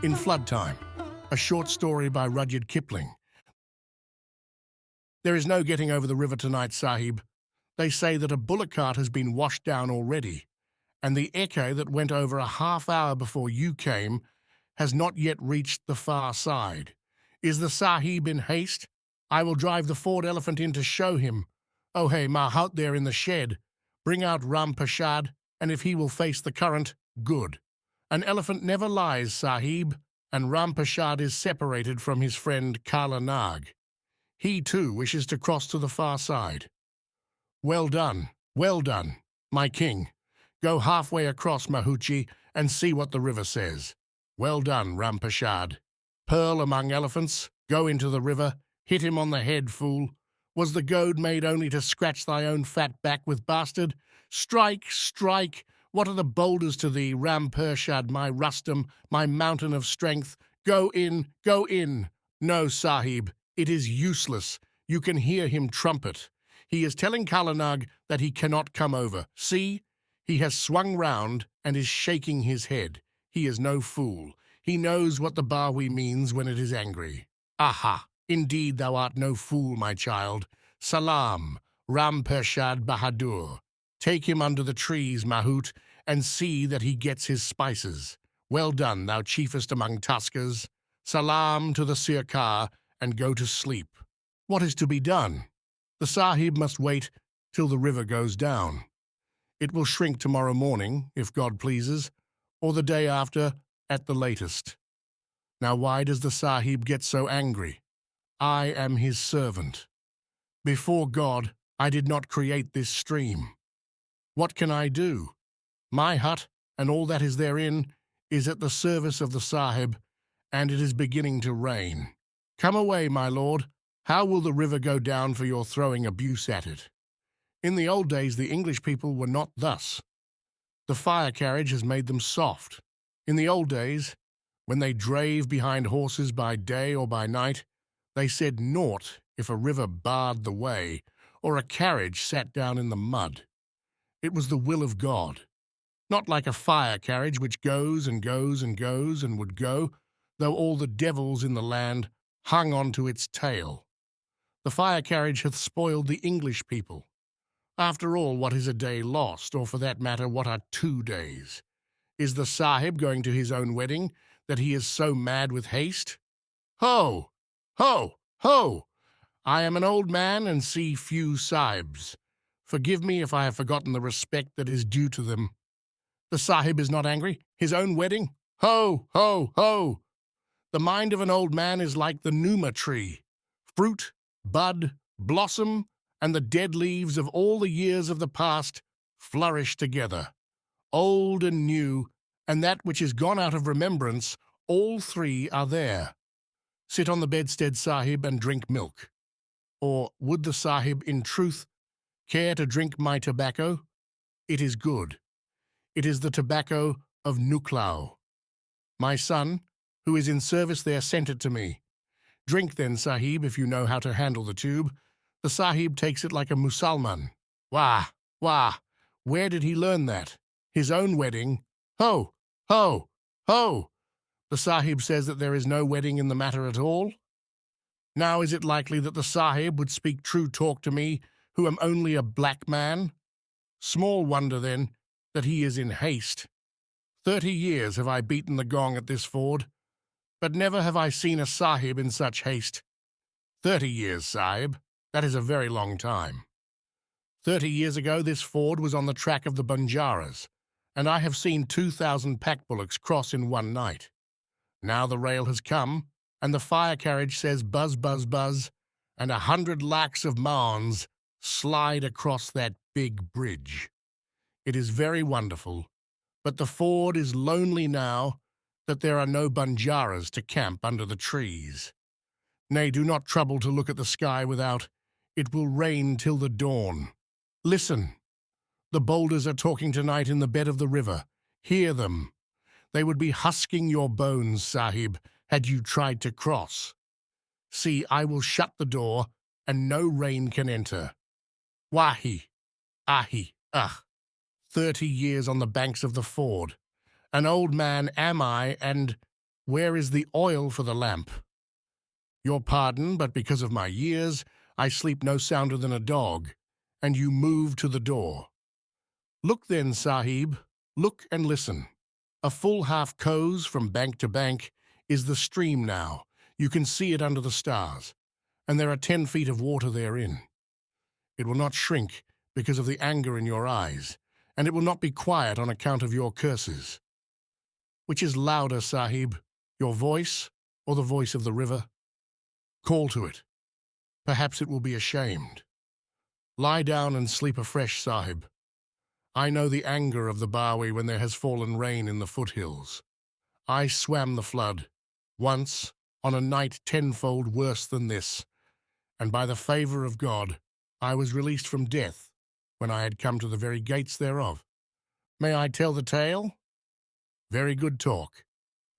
In Flood Time, a short story by Rudyard Kipling. There is no getting over the river tonight, Sahib. They say that a bullock cart has been washed down already, and the eke that went over a half hour before you came has not yet reached the far side. Is the Sahib in haste? I will drive the Ford elephant in to show him. Oh hey, Mahout there in the shed. Bring out Ram Prasad, and if he will face the current, good. An elephant never lies, Sahib, and Ram Prasad is separated from his friend Kala Nag. He too wishes to cross to the far side. Well done, my king. Go halfway across, Mahuchi, and see what the river says. Well done, Ram Prasad. Pearl among elephants, go into the river, hit him on the head, fool. Was the goad made only to scratch thy own fat back with, bastard? Strike, strike! What are the boulders to thee, Ram Prasad, my Rustum, my mountain of strength? Go in, go in! No, Sahib, it is useless. You can hear him trumpet. He is telling Kalanag that he cannot come over. See? He has swung round and is shaking his head. He is no fool. He knows what the Bawi means when it is angry. Aha! Indeed thou art no fool, my child. Salam, Ram Prasad Bahadur. Take him under the trees, Mahout, and see that he gets his spices. Well done, thou chiefest among tuskers. Salam to the Sirkar, and go to sleep. What is to be done? The Sahib must wait till the river goes down. It will shrink tomorrow morning, if God pleases, or the day after at the latest. Now why does the Sahib get so angry? I am his servant. Before God, I did not create this stream. What can I do? My hut, and all that is therein, is at the service of the Sahib, and it is beginning to rain. Come away, my lord. How will the river go down for your throwing abuse at it? In the old days, the English people were not thus. The fire carriage has made them soft. In the old days, when they drave behind horses by day or by night, they said naught if a river barred the way, or a carriage sat down in the mud. It was the will of God. Not like a fire carriage which goes and goes and goes and would go, though all the devils in the land hung on to its tail. The fire carriage hath spoiled the English people. After all, what is a day lost, or for that matter, what are 2 days? Is the Sahib going to his own wedding, that he is so mad with haste? Ho! Ho! Ho! I am an old man and see few Sahibs. Forgive me if I have forgotten the respect that is due to them. The Sahib is not angry. His own wedding? Ho! Ho! Ho! The mind of an old man is like the Numa tree. Fruit, bud, blossom, and the dead leaves of all the years of the past flourish together. Old and new, and that which is gone out of remembrance, all three are there. Sit on the bedstead, Sahib, and drink milk. Or would the Sahib, in truth, care to drink my tobacco? It is good. It is the tobacco of Nuclau. My son, who is in service there, sent it to me. Drink then, Sahib, if you know how to handle the tube. The Sahib takes it like a Musalman. Wah, wah, where did he learn that? His own wedding? Ho, ho, ho! The Sahib says that there is no wedding in the matter at all? Now is it likely that the Sahib would speak true talk to me, who am only a black man? Small wonder, then, that he is in haste. 30 years have I beaten the gong at this ford, but never have I seen a Sahib in such haste. 30 years, Sahib, that is a very long time. 30 years ago this ford was on the track of the Banjaras, and I have seen 2,000 pack bullocks cross in one night. Now the rail has come, and the fire carriage says buzz, buzz, buzz, and 100 lakhs of Mawns slide across that big bridge. It is very wonderful, but the ford is lonely now that there are no Banjaras to camp under the trees. Nay, do not trouble to look at the sky without. It will rain till the dawn. Listen. The boulders are talking tonight in the bed of the river. Hear them. They would be husking your bones, Sahib, had you tried to cross. See, I will shut the door, and no rain can enter. Wahi, ahi, 30 years on the banks of the ford. An old man am I, and Where is the oil for the lamp? Your pardon, but because of my years, I sleep no sounder than a dog, and you move to the door. Look then, Sahib, look and listen. A full half coze from bank to bank is the stream now. You can see it under the stars, and there are 10 feet of water therein. It will not shrink because of the anger in your eyes, and it will not be quiet on account of your curses. Which is louder, Sahib, your voice or the voice of the river? Call to it. Perhaps it will be ashamed. Lie down and sleep afresh, Sahib. I know the anger of the Bawi when there has fallen rain in the foothills. I swam the flood, once, on a night tenfold worse than this, and by the favour of God, I was released from death when I had come to the very gates thereof. May I tell the tale? Very good talk.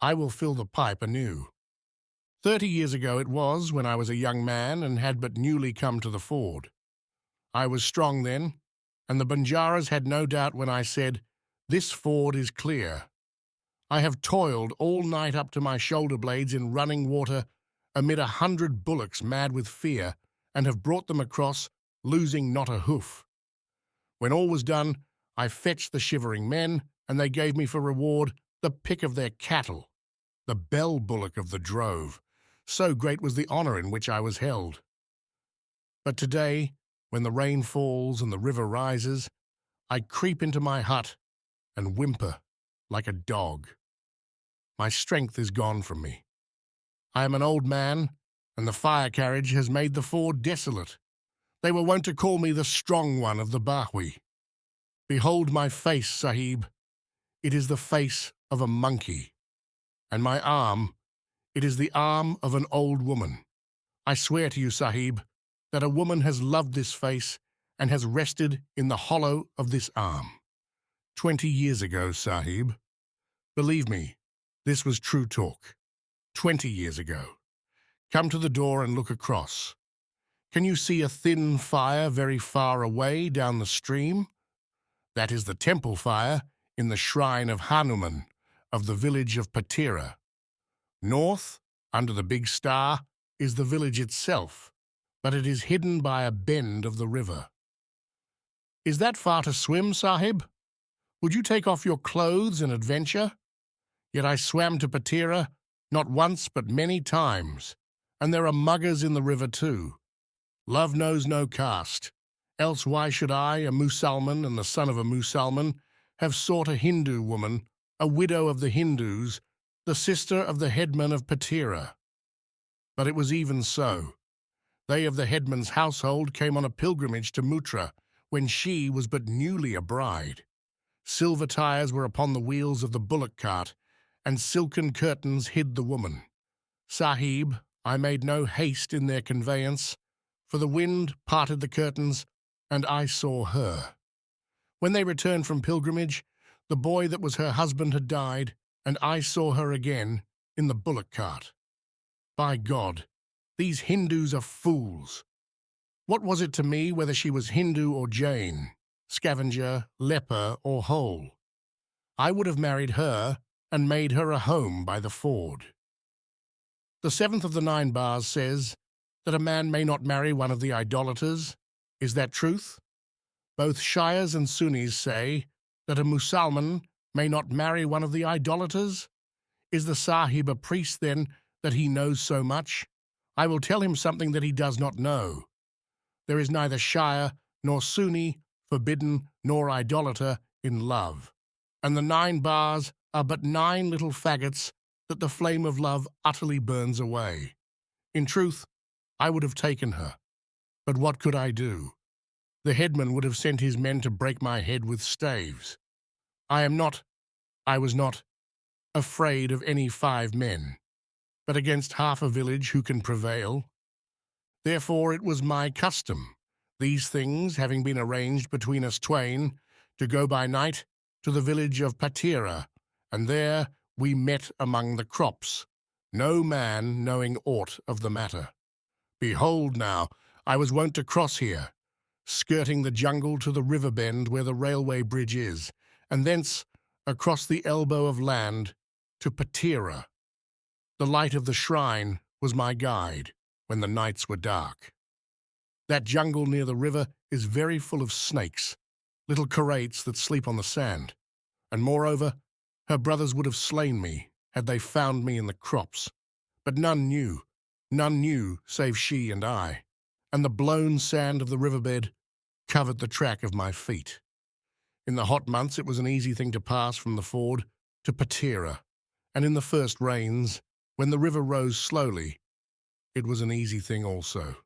I will fill the pipe anew. 30 years ago it was, when I was a young man and had but newly come to the ford. I was strong then, and the Banjaras had no doubt when I said, "This ford is clear." I have toiled all night up to my shoulder blades in running water amid 100 bullocks mad with fear, and have brought them across, losing not a hoof. When all was done, I fetched the shivering men, and they gave me for reward the pick of their cattle, the bell bullock of the drove. So great was the honour in which I was held. But today, when the rain falls and the river rises, I creep into my hut and whimper like a dog. My strength is gone from me. I am an old man, and the fire carriage has made the ford desolate. They were wont to call me the strong one of the Bawi. Behold my face, Sahib. It is the face of a monkey. And my arm, it is the arm of an old woman. I swear to you, Sahib, that a woman has loved this face and has rested in the hollow of this arm. 20 years ago, Sahib. Believe me, this was true talk. 20 years ago. Come to the door and look across. Can you see a thin fire very far away down the stream? That is the temple fire in the shrine of Hanuman of the village of Patira. North, under the big star, is the village itself, but it is hidden by a bend of the river. Is that far to swim, Sahib? Would you take off your clothes and adventure? Yet I swam to Patira, not once but many times, and there are muggers in the river too. Love knows no caste, else why should I, a Musalman and the son of a Musalman, have sought a Hindu woman, a widow of the Hindus, the sister of the headman of Patira? But it was even so. They of the headman's household came on a pilgrimage to Mutra, when she was but newly a bride. Silver tires were upon the wheels of the bullock cart, and silken curtains hid the woman. Sahib, I made no haste in their conveyance, for the wind parted the curtains, and I saw her. When they returned from pilgrimage, the boy that was her husband had died, and I saw her again in the bullock cart. By God, these Hindus are fools. What was it to me whether she was Hindu or Jain, scavenger, leper, or hole? I would have married her and made her a home by the ford. The 7th of the 9 bars says that a man may not marry one of the idolaters. Is that truth? Both Shias and Sunnis say that a Musalman may not marry one of the idolaters. Is the Sahib a priest, then, that he knows so much? I will tell him something that he does not know. There is neither Shia nor Sunni, forbidden nor idolater, in love, and the 9 bars are but 9 little faggots that the flame of love utterly burns away. In truth, I would have taken her, but what could I do? The headman would have sent his men to break my head with staves. I was not, afraid of any 5 men, but against half a village who can prevail. Therefore it was my custom, these things having been arranged between us twain, to go by night to the village of Patira, and there we met among the crops, no man knowing aught of the matter. Behold now, I was wont to cross here, skirting the jungle to the river bend where the railway bridge is, and thence across the elbow of land to Patira. The light of the shrine was my guide when the nights were dark. That jungle near the river is very full of snakes, little karates that sleep on the sand. And moreover, her brothers would have slain me had they found me in the crops. But none knew save she and I, and the blown sand of the riverbed covered the track of my feet. In the hot months it was an easy thing to pass from the ford to Patera, and in the first rains, when the river rose slowly, it was an easy thing also.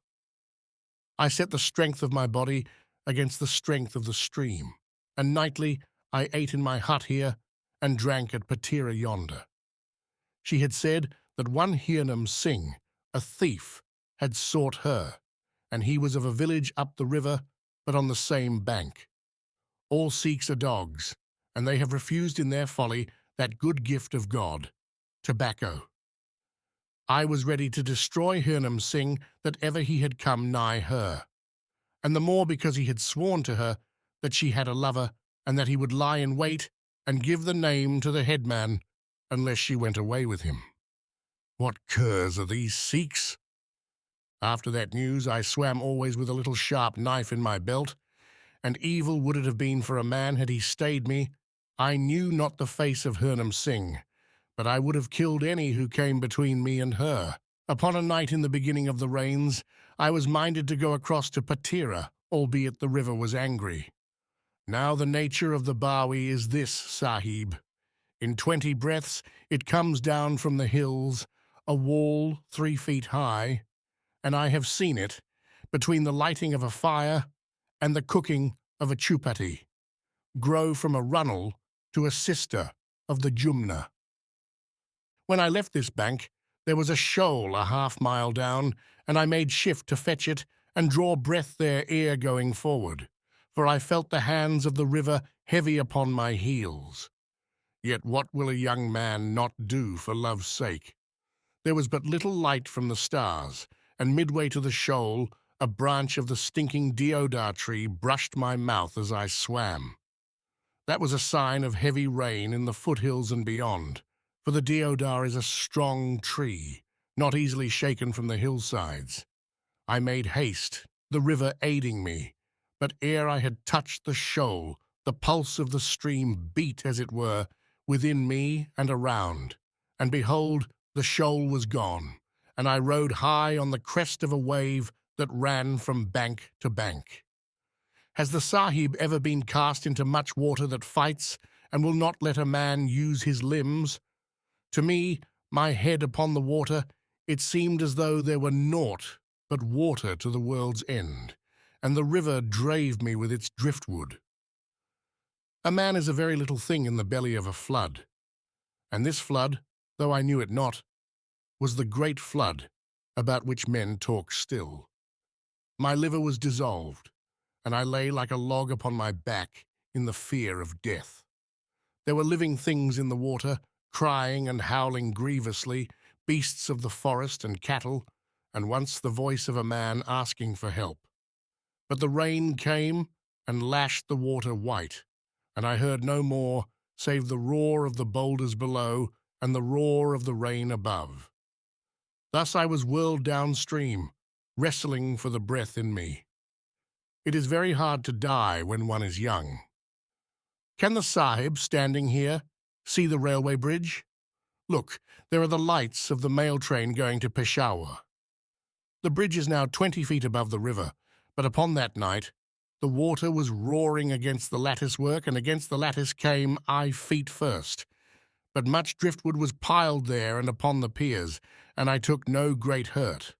I set the strength of my body against the strength of the stream, and nightly I ate in my hut here and drank at Patera yonder. She had said that one Heroism Singh, a thief, had sought her, and he was of a village up the river, but on the same bank. All Sikhs are dogs, and they have refused in their folly that good gift of God, tobacco. I was ready to destroy Heroism Singh that ever he had come nigh her, and the more because he had sworn to her that she had a lover, and that he would lie in wait and give the name to the headman unless she went away with him. What curs are these Sikhs? After that news I swam always with a little sharp knife in my belt, and evil would it have been for a man had he stayed me. I knew not the face of Heroism Singh, but I would have killed any who came between me and her. Upon a night in the beginning of the rains, I was minded to go across to Patera, albeit the river was angry. Now the nature of the Bawi is this, Sahib. In 20 breaths it comes down from the hills, a wall 3 feet high, and I have seen it, between the lighting of a fire and the cooking of a chupati, grow from a runnel to a sister of the Jumna. When I left this bank, there was a shoal a half-mile down, and I made shift to fetch it and draw breath there ere going forward, for I felt the hands of the river heavy upon my heels. Yet what will a young man not do for love's sake? There was but little light from the stars, and midway to the shoal, a branch of the stinking deodar tree brushed my mouth as I swam. That was a sign of heavy rain in the foothills and beyond, for the deodar is a strong tree, not easily shaken from the hillsides. I made haste, the river aiding me, but ere I had touched the shoal, the pulse of the stream beat, as it were, within me and around, and behold, the shoal was gone, and I rode high on the crest of a wave that ran from bank to bank. Has the Sahib ever been cast into much water that fights and will not let a man use his limbs? To me, my head upon the water, it seemed as though there were naught but water to the world's end, and the river drave me with its driftwood. A man is a very little thing in the belly of a flood, and this flood, though I knew it not, was the great flood about which men talk still. My liver was dissolved, and I lay like a log upon my back in the fear of death. There were living things in the water, crying and howling grievously, beasts of the forest and cattle, and once the voice of a man asking for help. But the rain came and lashed the water white, and I heard no more save the roar of the boulders below and the roar of the rain above. Thus I was whirled downstream, wrestling for the breath in me. It is very hard to die when one is young. Can the Sahib, standing here, see the railway bridge? Look, there are the lights of the mail train going to Peshawar. The bridge is now 20 feet above the river, but upon that night, the water was roaring against the lattice work, and against the lattice came I feet first. But much driftwood was piled there and upon the piers, and I took no great hurt.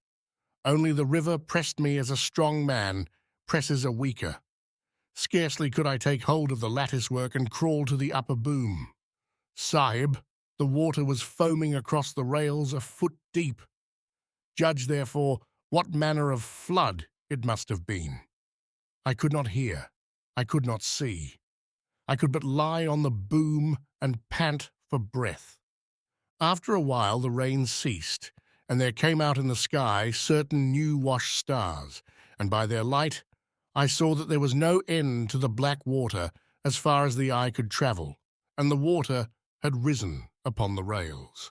Only the river pressed me as a strong man presses a weaker. Scarcely could I take hold of the lattice work and crawl to the upper boom. Sahib, the water was foaming across the rails a foot deep. Judge, therefore, what manner of flood it must have been. I could not hear, I could not see. I could but lie on the boom and pant for breath. After a while the rain ceased, and there came out in the sky certain new-washed stars, and by their light I saw that there was no end to the black water as far as the eye could travel, and the water had risen upon the rails.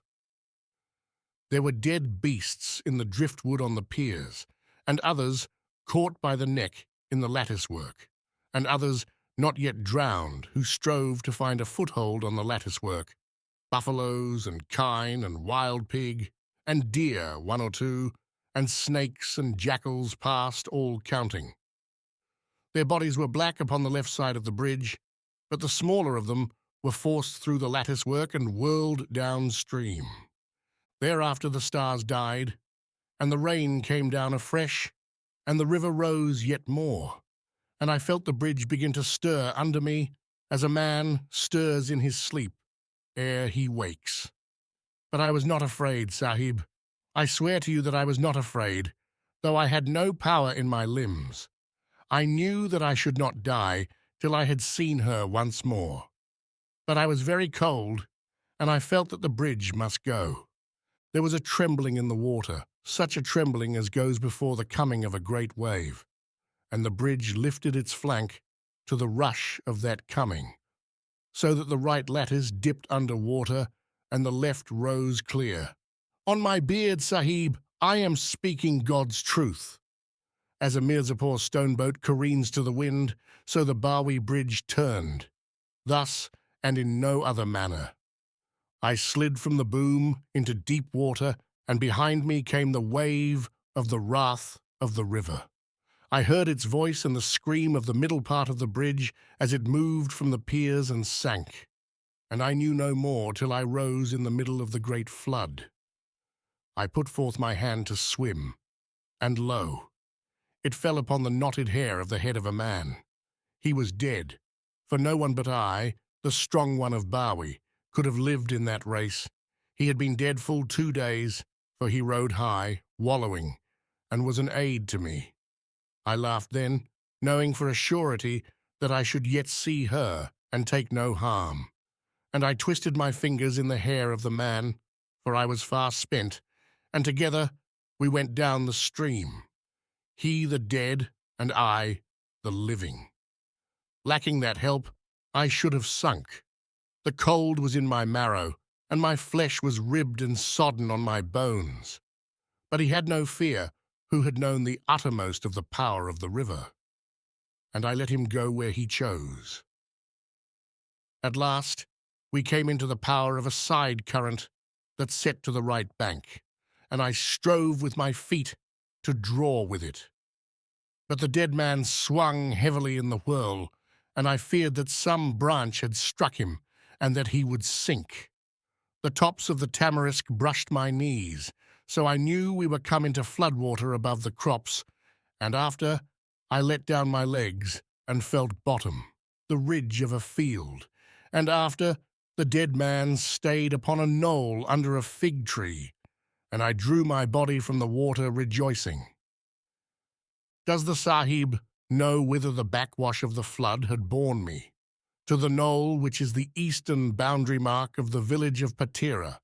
There were dead beasts in the driftwood on the piers, and others caught by the neck in the latticework, and others not yet drowned who strove to find a foothold on the latticework. Buffaloes and kine and wild pig, and deer, one or two, and snakes and jackals passed, all counting. Their bodies were black upon the left side of the bridge, but the smaller of them were forced through the latticework and whirled downstream. Thereafter the stars died, and the rain came down afresh, and the river rose yet more, and I felt the bridge begin to stir under me as a man stirs in his sleep ere he wakes. But I was not afraid, Sahib. I swear to you that I was not afraid, though I had no power in my limbs. I knew that I should not die till I had seen her once more. But I was very cold, and I felt that the bridge must go. There was a trembling in the water, such a trembling as goes before the coming of a great wave, and the bridge lifted its flank to the rush of that coming, so that the right lattice dipped under water and the left rose clear. On my beard, Sahib, I am speaking God's truth. As a Mirzapur stoneboat careens to the wind, so the Barwi bridge turned, thus and in no other manner. I slid from the boom into deep water, and behind me came the wave of the wrath of the river. I heard its voice and the scream of the middle part of the bridge as it moved from the piers and sank, and I knew no more till I rose in the middle of the great flood. I put forth my hand to swim, and lo, it fell upon the knotted hair of the head of a man. He was dead, for no one but I, the strong one of Barwi, could have lived in that race. He had been dead full 2 days, for he rode high, wallowing, and was an aid to me. I laughed then, knowing for a surety that I should yet see her and take no harm. And I twisted my fingers in the hair of the man, for I was far spent, and together we went down the stream, he the dead and I the living. Lacking that help, I should have sunk. The cold was in my marrow, and my flesh was ribbed and sodden on my bones. But he had no fear, who had known the uttermost of the power of the river, and I let him go where he chose. At last, we came into the power of a side current that set to the right bank, and I strove with my feet to draw with it. But the dead man swung heavily in the whirl, and I feared that some branch had struck him, and that he would sink. The tops of the tamarisk brushed my knees, so I knew we were come into floodwater above the crops, and after I let down my legs and felt bottom, the ridge of a field, and after the dead man stayed upon a knoll under a fig tree, and I drew my body from the water rejoicing. Does the Sahib know whither the backwash of the flood had borne me? To the knoll which is the eastern boundary mark of the village of Patira,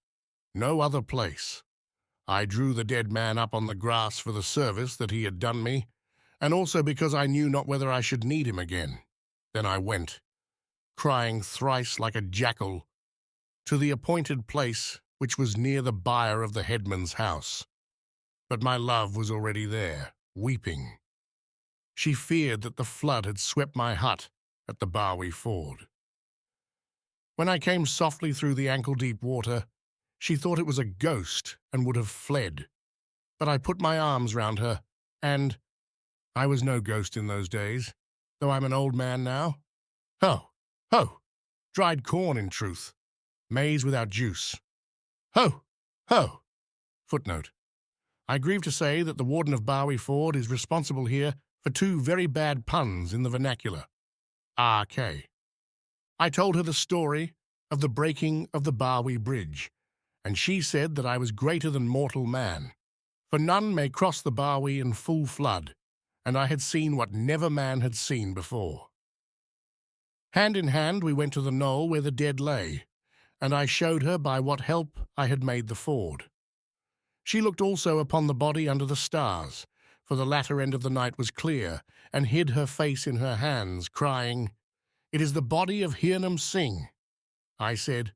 no other place. I drew the dead man up on the grass for the service that he had done me, and also because I knew not whether I should need him again. Then I went, crying thrice like a jackal, to the appointed place which was near the byre of the headman's house. But my love was already there, weeping. She feared that the flood had swept my hut at the Barwi ford. When I came softly through the ankle-deep water, she thought it was a ghost and would have fled. But I put my arms round her, and I was no ghost in those days, though I'm an old man now. Ho, ho, dried corn in truth, maize without juice. Ho, ho. Footnote. I grieve to say that the warden of Barwi Ford is responsible here for 2 very bad puns in the vernacular. R.K. I told her the story of the breaking of the Barwi Bridge, and she said that I was greater than mortal man, for none may cross the Barwi in full flood, and I had seen what never man had seen before. Hand in hand we went to the knoll where the dead lay, and I showed her by what help I had made the ford. She looked also upon the body under the stars, for the latter end of the night was clear, and hid her face in her hands, crying, "It is the body of Hiranam Singh." I said,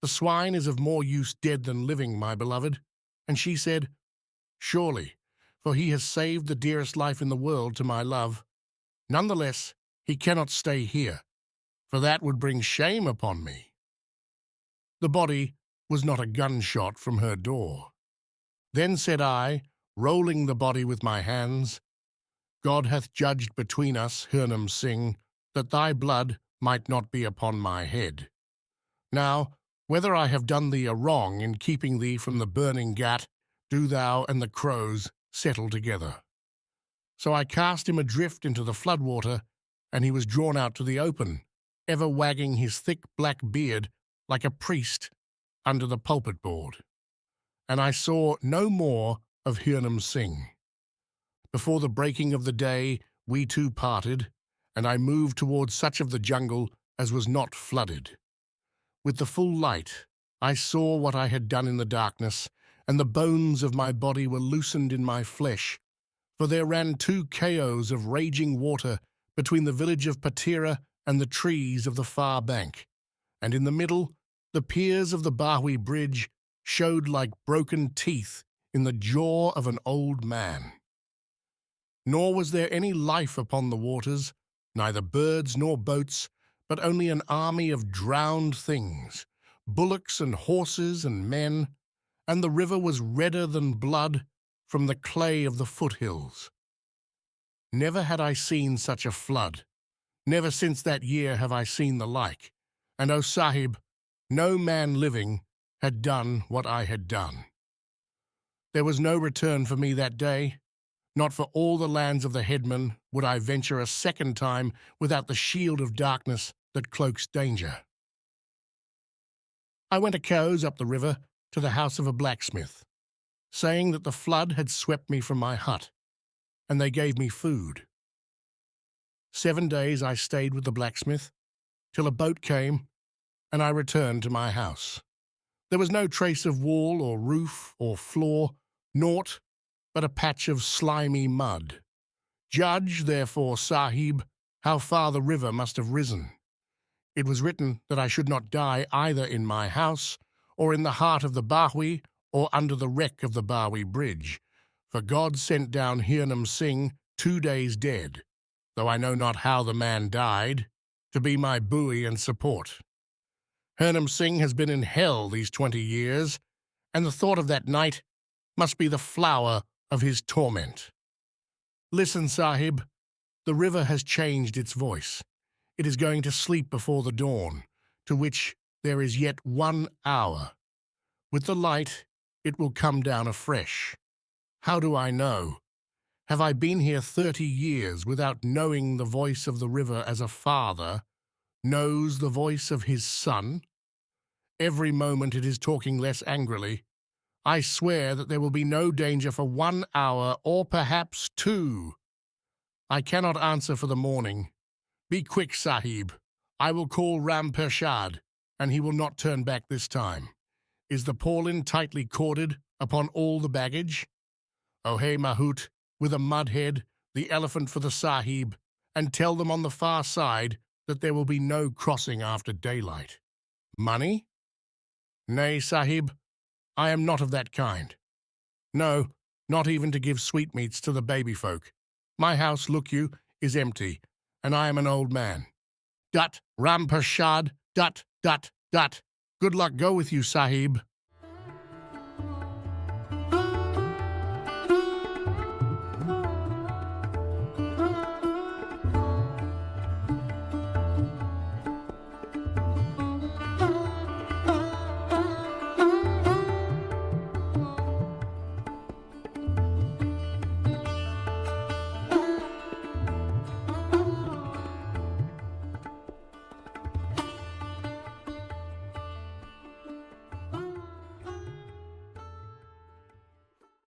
"The swine is of more use dead than living, my beloved." And she said, "Surely, for he has saved the dearest life in the world to my love. Nonetheless, he cannot stay here, for that would bring shame upon me." The body was not a gunshot from her door. Then said I, rolling the body with my hands, "God hath judged between us, Hernam Singh, that thy blood might not be upon my head. Now, whether I have done thee a wrong in keeping thee from the burning ghat, do thou and the crows settle together." So I cast him adrift into the floodwater, and he was drawn out to the open, ever wagging his thick black beard like a priest under the pulpit board. And I saw no more of Hernam Singh. Before the breaking of the day, we two parted, and I moved towards such of the jungle as was not flooded. With the full light, I saw what I had done in the darkness, and the bones of my body were loosened in my flesh, for there ran 2 chaos of raging water between the village of Patira and the trees of the far bank, and in the middle, the piers of the Bahui bridge showed like broken teeth in the jaw of an old man. Nor was there any life upon the waters, neither birds nor boats, but only an army of drowned things, bullocks and horses and men, and the river was redder than blood from the clay of the foothills. Never had I seen such a flood. Never since that year have I seen the like. And, O Sahib, no man living had done what I had done. There was no return for me that day. Not for all the lands of the headman would I venture a second time without the shield of darkness that cloaks danger. I went a cows up the river to the house of a blacksmith, saying that the flood had swept me from my hut, and they gave me food. 7 days I stayed with the blacksmith, till a boat came, and I returned to my house. There was no trace of wall or roof or floor, naught but a patch of slimy mud. Judge, therefore, Sahib, how far the river must have risen. It was written that I should not die either in my house, or in the heart of the Bahui, or under the wreck of the Bahui bridge, for God sent down Hernam Singh 2 days dead, though I know not how the man died, to be my buoy and support. Hernam Singh has been in hell these 20 years, and the thought of that night must be the flower of his torment. Listen, Sahib, the river has changed its voice. It is going to sleep before the dawn, to which there is yet 1 hour. With the light, it will come down afresh. How do I know? Have I been here 30 years without knowing the voice of the river as a father knows the voice of his son? Every moment it is talking less angrily. I swear that there will be no danger for 1 hour, or perhaps 2. I cannot answer for the morning. Be quick, Sahib. I will call Ram Pershad, and he will not turn back this time. Is the Paulin tightly corded upon all the baggage? Oh, hey, Mahout, with a mudhead, the elephant for the Sahib, and tell them on the far side that there will be no crossing after daylight. Money? Nay, Sahib, I am not of that kind. No, not even to give sweetmeats to the baby folk. My house, look you, is empty, and I am an old man. Dut, Ram Pershad, dut, dut, dut. Good luck go with you, Sahib.